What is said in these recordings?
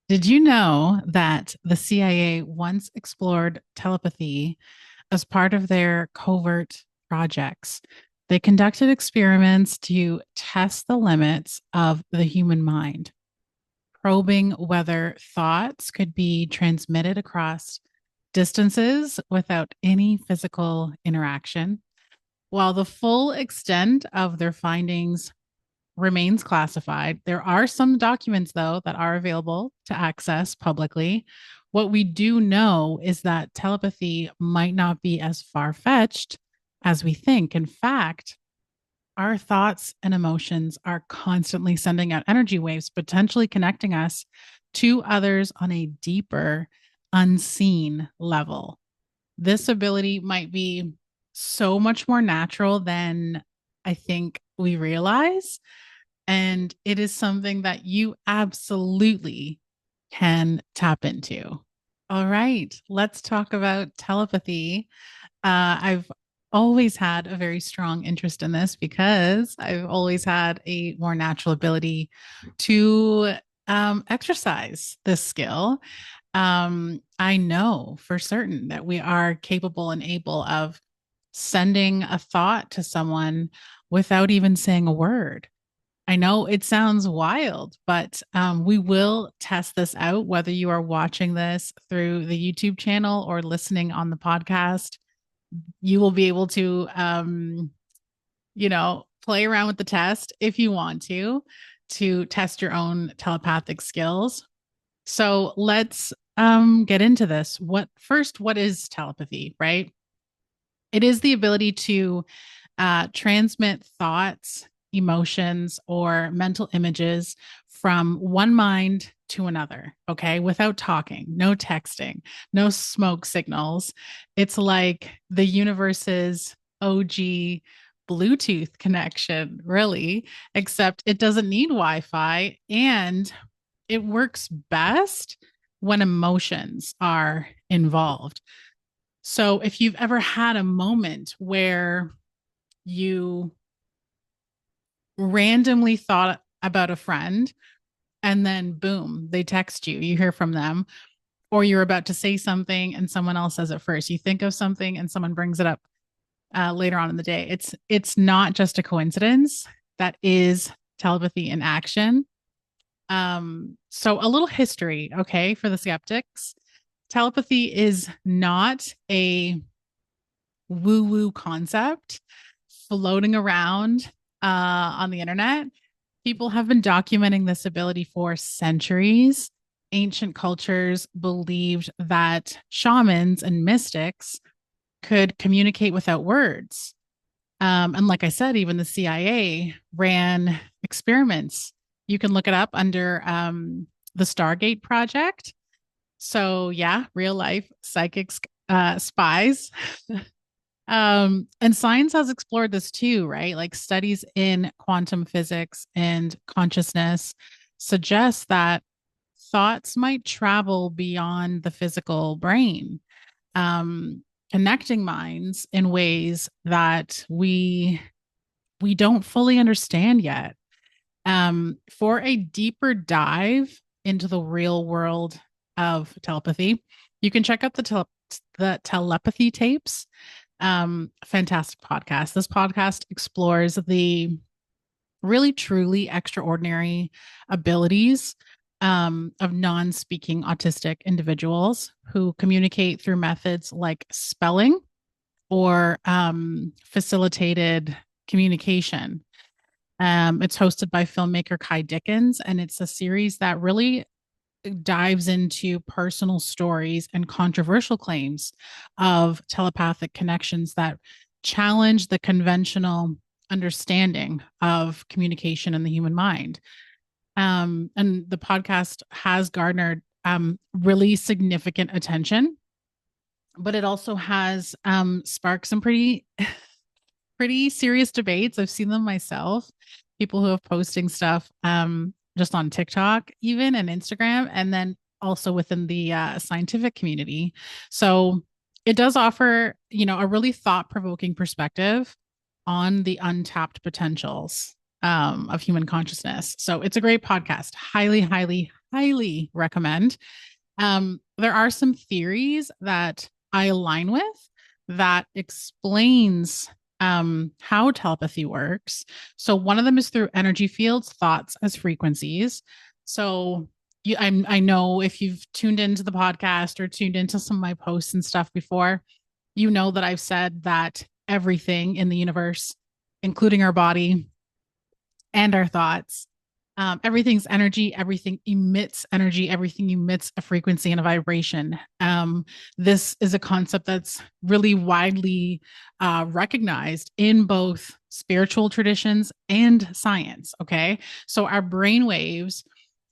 Did you know that the CIA once explored telepathy as part of their covert projects? They conducted experiments to test the limits of the human mind, probing whether thoughts could be transmitted across distances without any physical interaction. While the full extent of their findings remains classified. There are some documents, though, that are available to access publicly. What we do know is that telepathy might not be as far fetched as we think. In fact, our thoughts and emotions are constantly sending out energy waves, potentially connecting us to others on a deeper, unseen level. This ability might be so much more natural than I think we realize. And it is something that you absolutely can tap into. All right, let's talk about telepathy. I've always had a very strong interest in this because I've always had a more natural ability to exercise this skill. I know for certain that we are capable and able of sending a thought to someone without even saying a word. I know it sounds wild, but we will test this out, whether you are watching this through the YouTube channel or listening on the podcast. You will be able to, play around with the test if you want to test your own telepathic skills. So let's get into this. What is telepathy, right? It is the ability to transmit thoughts, emotions, or mental images from one mind to another, okay, without talking, no texting, no smoke signals. It's like the universe's OG Bluetooth connection, really, except it doesn't need Wi Fi and it works best when emotions are involved. So if you've ever had a moment where you randomly thought about a friend and then boom, they text you, you hear from them, or you're about to say something and someone else says it first. You think of something and someone brings it up later on in the day. It's not just a coincidence. That is telepathy in action. So a little history, okay, for the skeptics. Telepathy is not a woo-woo concept floating around on the internet. People have been documenting this ability for centuries. Ancient cultures believed that shamans and mystics could communicate without words. And like I said, even the CIA ran experiments. You can look it up under the Stargate Project. So, yeah, real life psychics, spies. And science has explored this too, right? Like studies in quantum physics and consciousness suggest that thoughts might travel beyond the physical brain, um, connecting minds in ways that we don't fully understand yet. For a deeper dive into the real world of telepathy, you can check out the telepathy tapes. Fantastic podcast. This podcast explores the really truly extraordinary abilities of non-speaking autistic individuals who communicate through methods like spelling or facilitated communication. It's hosted by filmmaker Kai Dickens, and it's a series that really dives into personal stories and controversial claims of telepathic connections that challenge the conventional understanding of communication in the human mind. And the podcast has garnered really significant attention, but it also has sparked some pretty serious debates. I've seen them myself. People who have posting stuff just on TikTok, even and Instagram, and then also within the scientific community. So it does offer, a really thought provoking perspective on the untapped potentials of human consciousness. So it's a great podcast. Highly, highly, highly recommend. There are some theories that I align with that explains how telepathy works. So one of them is through energy fields, thoughts as frequencies. So I know if you've tuned into the podcast or tuned into some of my posts and stuff before, you know that I've said that everything in the universe, including our body and our thoughts, everything's energy, everything emits a frequency and a vibration. This is a concept that's really widely recognized in both spiritual traditions and science. Okay. So our brain waves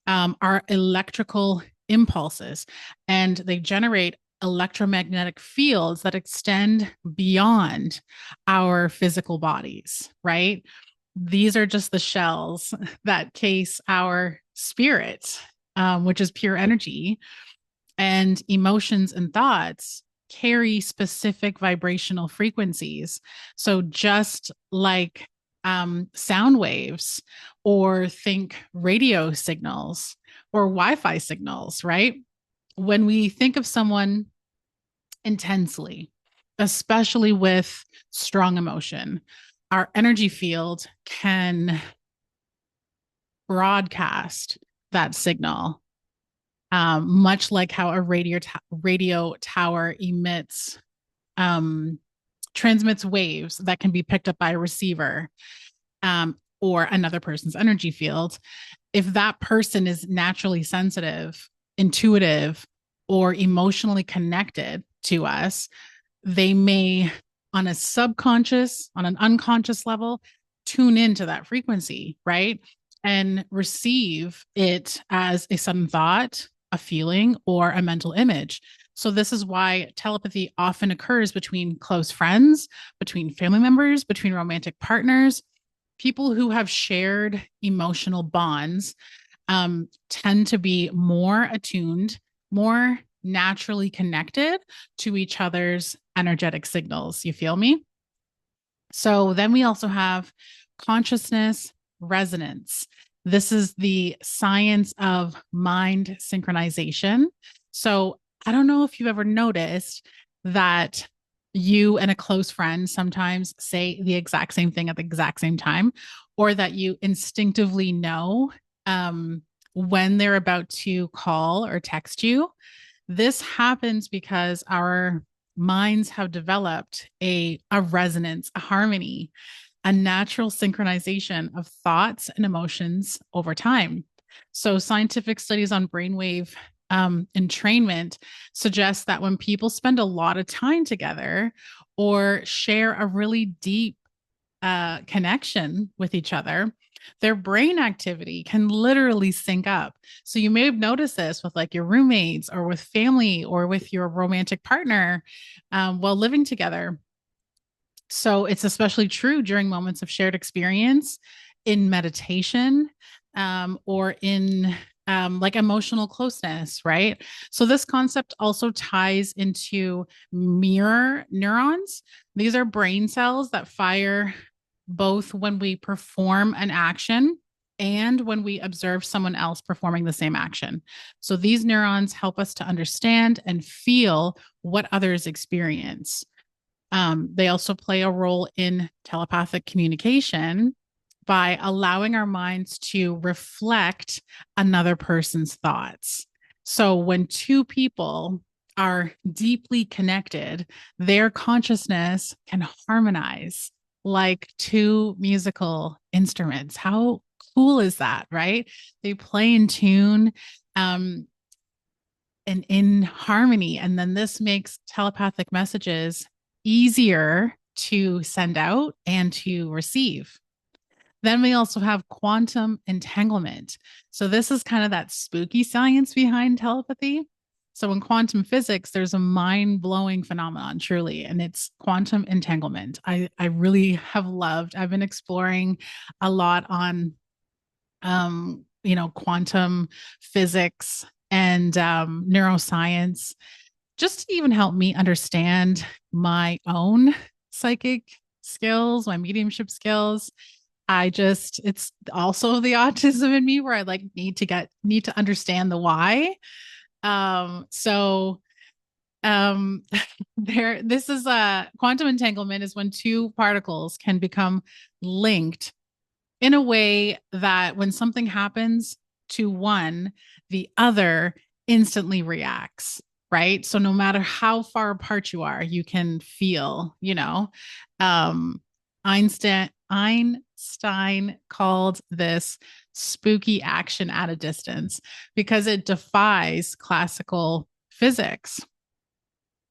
are electrical impulses, and they generate electromagnetic fields that extend beyond our physical bodies, right? These are just the shells that case our spirit, which is pure energy, and emotions and thoughts carry specific vibrational frequencies. So just like sound waves, or think radio signals or Wi-Fi signals, right? When we think of someone intensely, especially with strong emotion, our energy field can broadcast that signal, much like how a radio tower emits, transmits waves that can be picked up by a receiver, or another person's energy field. If that person is naturally sensitive, intuitive, or emotionally connected to us, they may, on a subconscious, on an unconscious level, tune into that frequency, right? And receive it as a sudden thought, a feeling, or a mental image. So, this is why telepathy often occurs between close friends, between family members, between romantic partners. People who have shared emotional bonds tend to be more attuned, more naturally connected to each other's energetic signals. You feel me? So then we also have consciousness resonance. This is the science of mind synchronization. So I don't know if you've ever noticed that you and a close friend sometimes say the exact same thing at the exact same time, or that you instinctively know when they're about to call or text you. This happens because our minds have developed a resonance, a harmony, a natural synchronization of thoughts and emotions over time. So, scientific studies on brainwave entrainment suggest that when people spend a lot of time together or share a really deep connection with each other, their brain activity can literally sync up. So you may have noticed this with like your roommates or with family or with your romantic partner while living together. So it's especially true during moments of shared experience, in meditation, or in like emotional closeness, right? So this concept also ties into mirror neurons. These are brain cells that fire both when we perform an action and when we observe someone else performing the same action. So these neurons help us to understand and feel what others experience. They also play a role in telepathic communication by allowing our minds to reflect another person's thoughts. So when two people are deeply connected, their consciousness can harmonize like two musical instruments. How cool is that, right? They play in tune. And in harmony. And then this makes telepathic messages easier to send out and to receive. Then we also have quantum entanglement. So this is kind of that spooky science behind telepathy. So in quantum physics, there's a mind-blowing phenomenon, truly, and it's quantum entanglement. I really have loved. I've been exploring a lot on quantum physics and neuroscience, just to even help me understand my own psychic skills, my mediumship skills. it's also the autism in me where I like need to understand the why. So um this is a quantum entanglement is when two particles can become linked in a way that when something happens to one, the other instantly reacts, right? So no matter how far apart you are, you can feel, um, Einstein called this spooky action at a distance because it defies classical physics.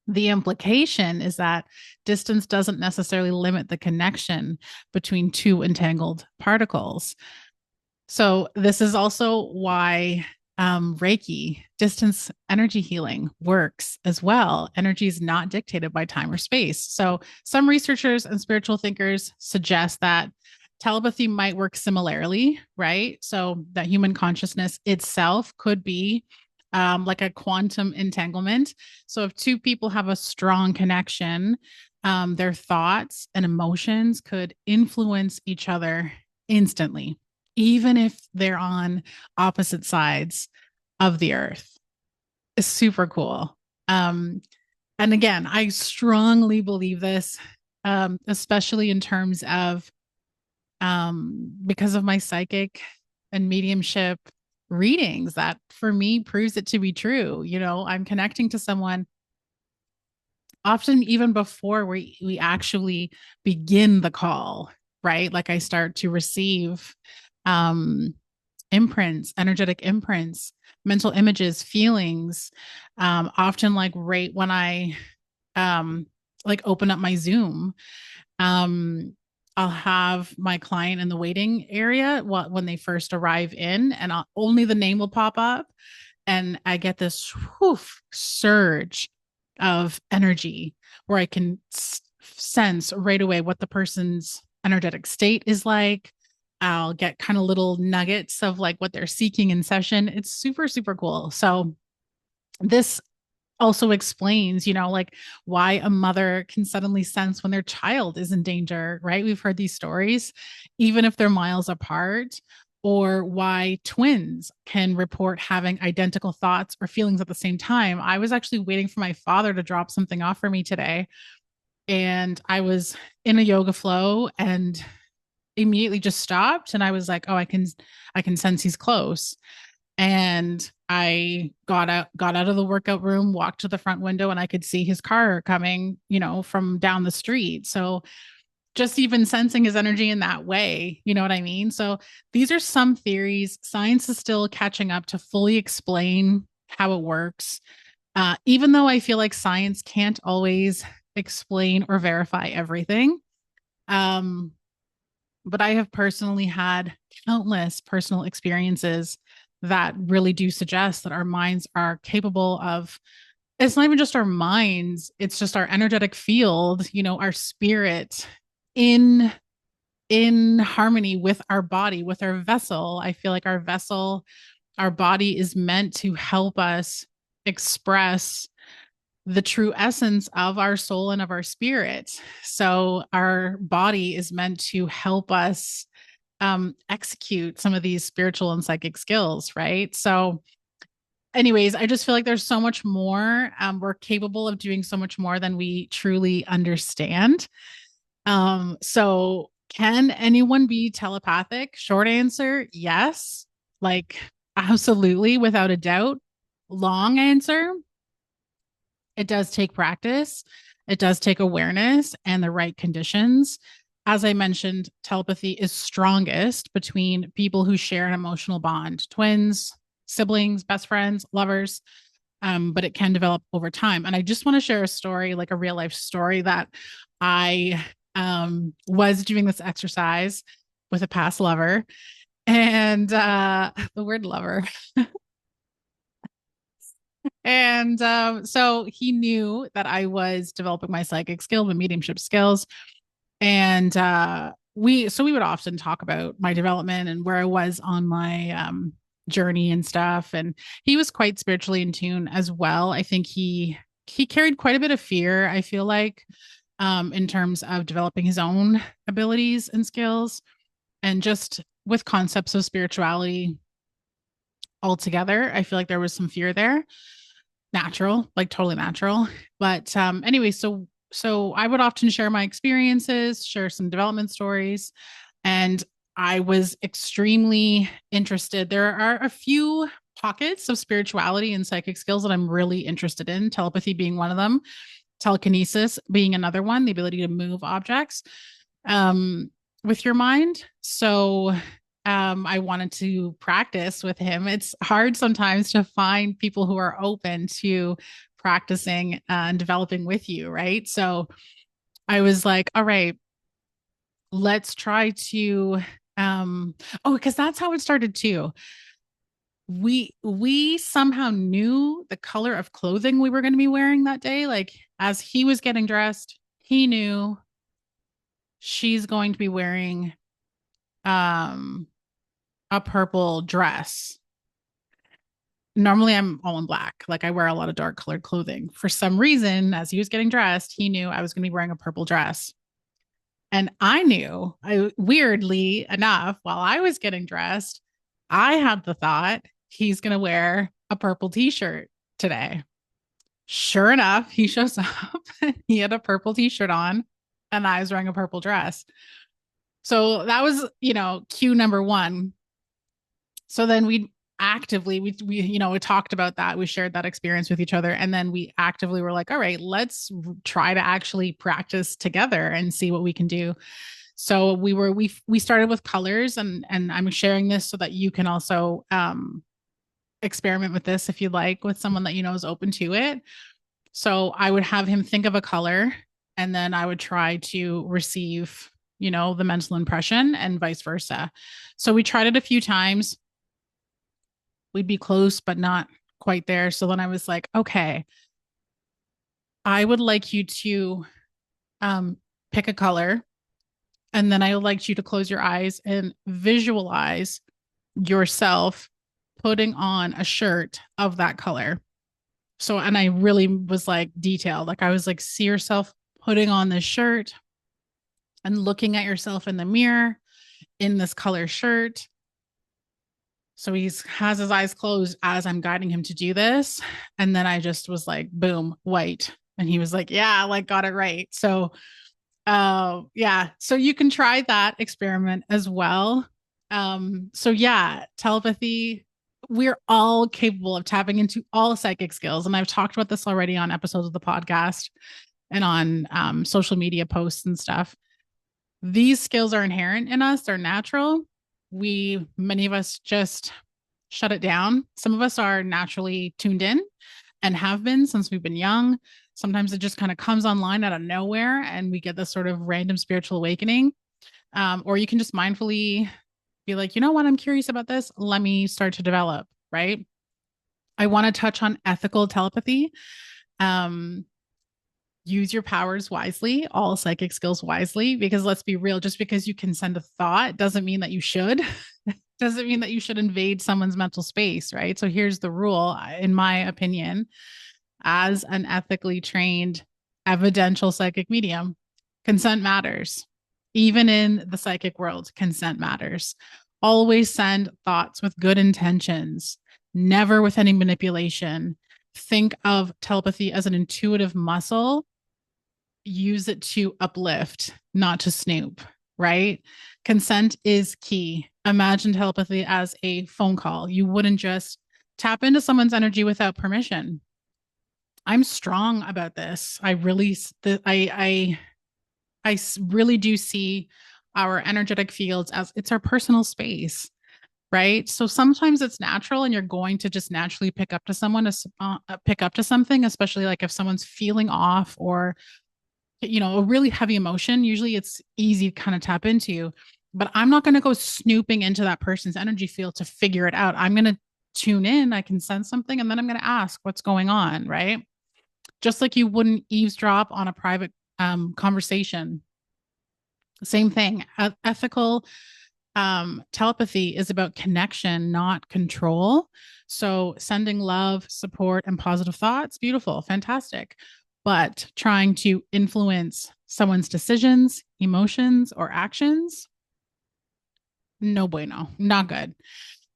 The implication is that distance doesn't necessarily limit the connection between two entangled particles. So, this is also why Reiki, distance energy healing, works as well. Energy is not dictated by time or space. So, some researchers and spiritual thinkers suggest that telepathy might work similarly, right? So, that human consciousness itself could be like a quantum entanglement. So, if two people have a strong connection, their thoughts and emotions could influence each other instantly, even if they're on opposite sides of the earth. It's super cool. Um, and again, I strongly believe this, especially in terms of because of my psychic and mediumship readings, that for me proves it to be true. I'm connecting to someone often even before we actually begin the call, right? Like I start to receive um imprints, energetic imprints, mental images, feelings, often like right when I like open up my Zoom. um I'll have my client in the waiting area when they first arrive in, and only the name will pop up, and I get this surge of energy where I can sense right away what the person's energetic state is like. I'll get kind of little nuggets of like what they're seeking in session. It's super, super cool. So, this also explains, like why a mother can suddenly sense when their child is in danger, right? We've heard these stories, even if they're miles apart, or why twins can report having identical thoughts or feelings at the same time. I was actually waiting for my father to drop something off for me today, and I was in a yoga flow and immediately just stopped, and I was like, oh, I can sense he's close. And I got out of the workout room, walked to the front window, and I could see his car coming, from down the street. So just even sensing his energy in that way, you know what I mean? So these are some theories. Science is still catching up to fully explain how it works. Even though I feel like science can't always explain or verify everything. Um, but I have personally had countless personal experiences that really do suggest that our minds are capable of, it's not even just our minds, it's just our energetic field, our spirit in harmony with our body, with our vessel. I feel like our body is meant to help us express the true essence of our soul and of our spirit. So our body is meant to help us execute some of these spiritual and psychic skills, right? So, anyways, I just feel like there's so much more. We're capable of doing so much more than we truly understand. So, can anyone be telepathic? Short answer, yes. Like, absolutely, without a doubt. Long answer, it does take practice. It does take awareness and the right conditions. As I mentioned, telepathy is strongest between people who share an emotional bond, twins, siblings, best friends, lovers, but it can develop over time. And I just want to share a story, like a real life story, that I was doing this exercise with a past lover. And the word lover. And so he knew that I was developing my psychic skill, my mediumship skills. And we would often talk about my development and where I was on my journey and stuff. And he was quite spiritually in tune as well. I think he carried quite a bit of fear, I feel like, in terms of developing his own abilities and skills. And just with concepts of spirituality altogether, I feel like there was some fear there. Natural, like totally natural. But anyway, so I would often share my experiences, share some development stories, and I was extremely interested. There are a few pockets of spirituality and psychic skills that I'm really interested in, telepathy being one of them, telekinesis being another one, the ability to move objects with your mind. So I wanted to practice with him. It's hard sometimes to find people who are open to practicing and developing with you, right? So I was like, all right, let's try to oh, because that's how it started too. We somehow knew the color of clothing we were going to be wearing that day. Like as he was getting dressed, he knew she's going to be wearing um a purple dress. Normally I'm all in black. Like I wear a lot of dark colored clothing. For some reason, as he was getting dressed, he knew I was going to be wearing a purple dress. And I knew, I weirdly enough, while I was getting dressed, I had the thought he's going to wear a purple t-shirt today. Sure enough, he shows up. He had a purple t-shirt on and I was wearing a purple dress. So that was, cue number one. So then we talked about that. We shared that experience with each other. And then we actively were like, all right, let's try to actually practice together and see what we can do. So we started with colors, and I'm sharing this so that you can also experiment with this if you like with someone that you know is open to it. So I would have him think of a color, and then I would try to receive, the mental impression and vice versa. So we tried it a few times. We'd be close, but not quite there. So then I was like, okay, I would like you to pick a color. And then I would like you to close your eyes and visualize yourself putting on a shirt of that color. So, and I really was like detailed. Like I was like, see yourself putting on this shirt and looking at yourself in the mirror in this color shirt. So he has his eyes closed as I'm guiding him to do this. And then I just was like, boom, white. And he was like, yeah, like got it right. So, yeah. So you can try that experiment as well. So yeah, telepathy, we're all capable of tapping into all psychic skills. And I've talked about this already on episodes of the podcast and on social media posts and stuff. These skills are inherent in us, they're natural. Many of us just shut it down. Some of us are naturally tuned in and have been since we've been young. Sometimes it just kind of comes online out of nowhere and we get this sort of random spiritual awakening. Or you can just mindfully be like, you know what, I'm curious about this. Let me start to develop, right? I want to touch on ethical telepathy. Um, Use your powers wisely, all psychic skills wisely, because let's be real, just because you can send a thought doesn't mean that you should. Doesn't mean that you should invade someone's mental space, right? So here's the rule, in my opinion, as an ethically trained evidential psychic medium, consent matters. Even in the psychic world, consent matters. Always send thoughts with good intentions, never with any manipulation. Think of telepathy as an intuitive muscle. Use it to uplift, not to snoop, right? Consent is key. Imagine telepathy as a phone call. You wouldn't just tap into someone's energy without permission. I'm strong about this. I really do see our energetic fields as it's our personal space, right? So sometimes it's natural and you're going to just naturally pick up to pick up to something, especially like if someone's feeling off or a really heavy emotion. Usually it's easy to kind of tap into, but I'm not going to go snooping into that person's energy field to figure it out. I'm going to tune in. I can sense something and then I'm going to ask what's going on, right? Just like you wouldn't eavesdrop on a private conversation. Same thing. Ethical telepathy is about connection, not control. So sending love, support, and positive thoughts, beautiful, fantastic. But trying to influence someone's decisions, emotions, or actions, No bueno, not good.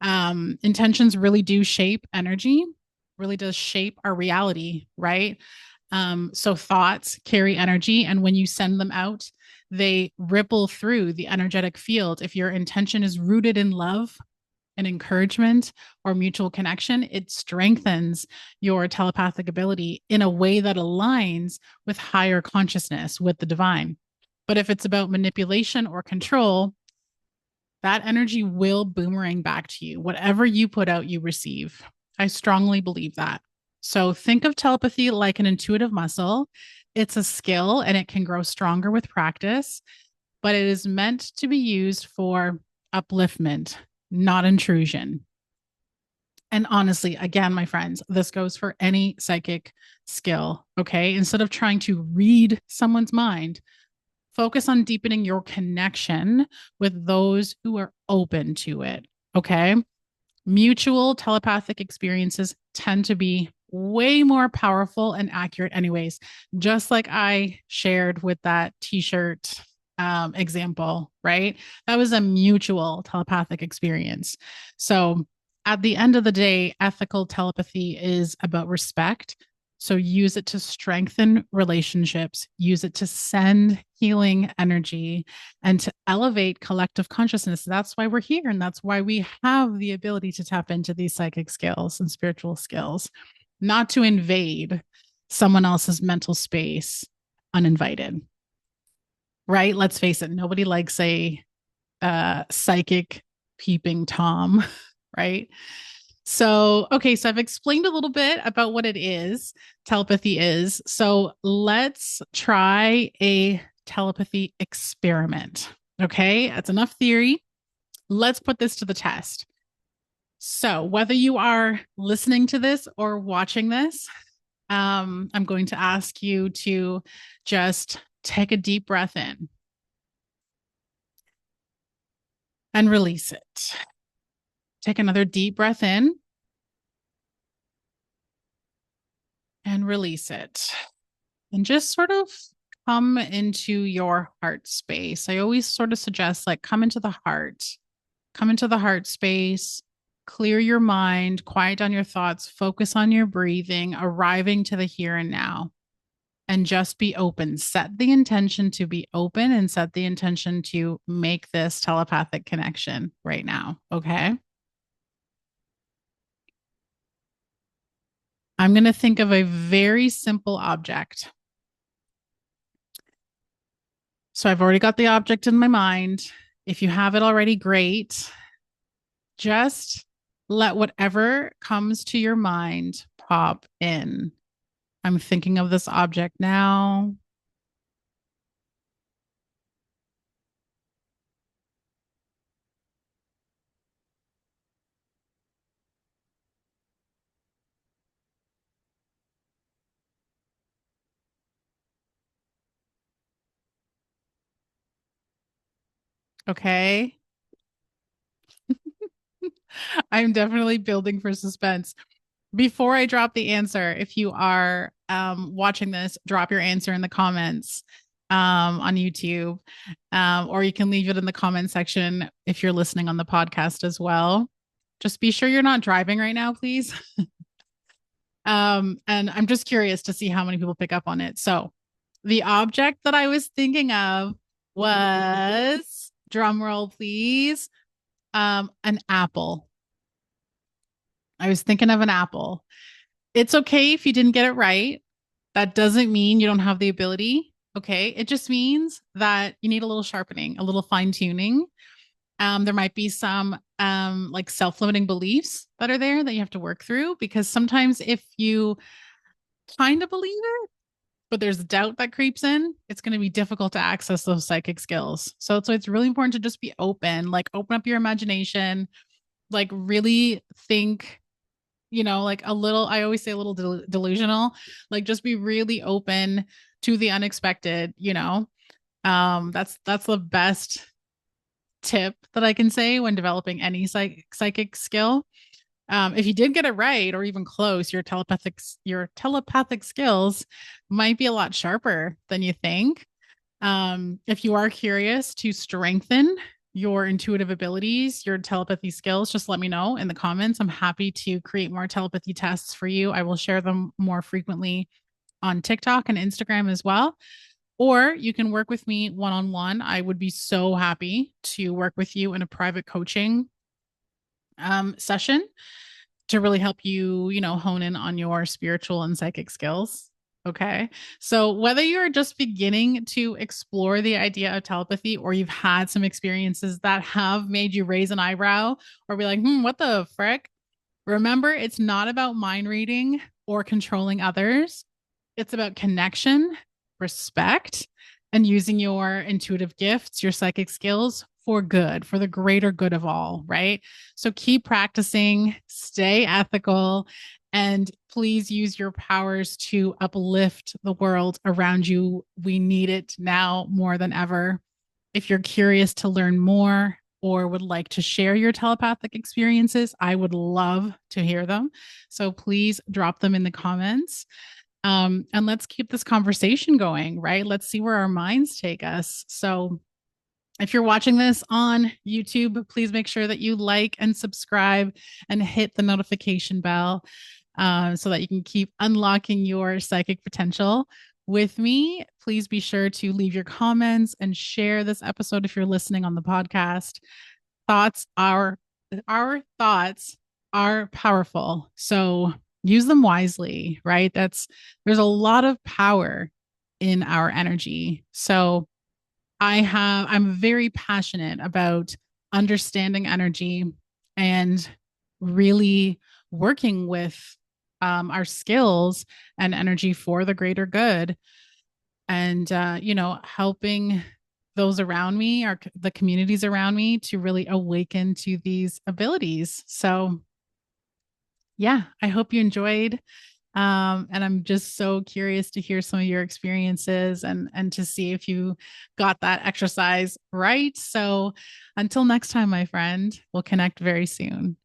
Intentions really do shape energy, really does shape our reality, right? So thoughts carry energy, and when you send them out, they ripple through the energetic field. If your intention is rooted in love and encouragement or mutual connection, it strengthens your telepathic ability in a way that aligns with higher consciousness, with the divine. But if it's about manipulation or control, that energy will boomerang back to you. Whatever you put out, you receive. I strongly believe that. So think of telepathy like an intuitive muscle. It's a skill and it can grow stronger with practice, but it is meant to be used for upliftment, not intrusion. And honestly, again, my friends, this goes for any psychic skill. Okay. Instead of trying to read someone's mind, focus on deepening your connection with those who are open to it. Okay. Mutual telepathic experiences tend to be way more powerful and accurate, anyways, just like I shared with that t shirt example, right? That was a mutual telepathic experience. So, at the end of the day, ethical telepathy is about respect. So use it to strengthen relationships, use it to send healing energy and to elevate collective consciousness. That's why we're here. And that's why we have the ability to tap into these psychic skills and spiritual skills, not to invade someone else's mental space uninvited, right? Let's face it, nobody likes a psychic peeping Tom, right? So, okay, so I've explained a little bit about what it is, telepathy is. So, let's try a telepathy experiment. Okay, that's enough theory. Let's put this to the test. So, whether you are listening to this or watching this, I'm going to ask you to just take a deep breath in and release it. Take another deep breath in and release it. And just sort of come into your heart space. I always sort of suggest like come into the heart space, clear your mind, quiet down your thoughts, focus on your breathing, arriving to the here and now, and just be open. Set the intention to be open and set the intention to make this telepathic connection right now. Okay. I'm going to think of a very simple object. So I've already got the object in my mind. If you have it already, great. Just let whatever comes to your mind pop in. I'm thinking of this object now. Okay. I'm definitely building for suspense. Before I drop the answer, if you are watching this, drop your answer in the comments on YouTube, or you can leave it in the comment section if you're listening on the podcast as well. Just be sure you're not driving right now, please. And I'm just curious to see how many people pick up on it. So, the object that I was thinking of was, drum roll, please, an apple. I was thinking of an apple. It's okay if you didn't get it right. That doesn't mean you don't have the ability. Okay. It just means that you need a little sharpening, a little fine tuning. There might be some like self-limiting beliefs that are there that you have to work through, because sometimes if you kind of believe it, but there's doubt that creeps in, it's going to be difficult to access those psychic skills. So it's really important to just be open, like open up your imagination, like really think, like a little, I always say a little delusional, like just be really open to the unexpected. That's the best tip that I can say when developing any psychic skill. If you did get it right or even close, your telepathic skills might be a lot sharper than you think. If you are curious to strengthen your intuitive abilities, your telepathy skills, just let me know in the comments. I'm happy to create more telepathy tests for you. I will share them more frequently on TikTok and Instagram as well. Or you can work with me one on one. I would be so happy to work with you in a private coaching session to really help you, hone in on your spiritual and psychic skills. Okay. So, whether you're just beginning to explore the idea of telepathy or you've had some experiences that have made you raise an eyebrow or be like, what the frick? Remember, it's not about mind reading or controlling others. It's about connection, respect, and using your intuitive gifts, your psychic skills for good, for the greater good of all, right? So keep practicing, stay ethical, and please use your powers to uplift the world around you. We need it now more than ever. If you're curious to learn more or would like to share your telepathic experiences, I would love to hear them. So please drop them in the comments. And let's keep this conversation going, right? Let's see where our minds take us. So if you're watching this on YouTube, please make sure that you like and subscribe and hit the notification bell so that you can keep unlocking your psychic potential with me. Please be sure to leave your comments and share this episode if you're listening on the podcast. Thoughts are our thoughts are powerful. So use them wisely, right? There's a lot of power in our energy. So I'm very passionate about understanding energy and really working with our skills and energy for the greater good, and helping those around me, or the communities around me, to really awaken to these abilities. So yeah, I hope you enjoyed. And I'm just so curious to hear some of your experiences and to see if you got that exercise right. So until next time, my friend, we'll connect very soon.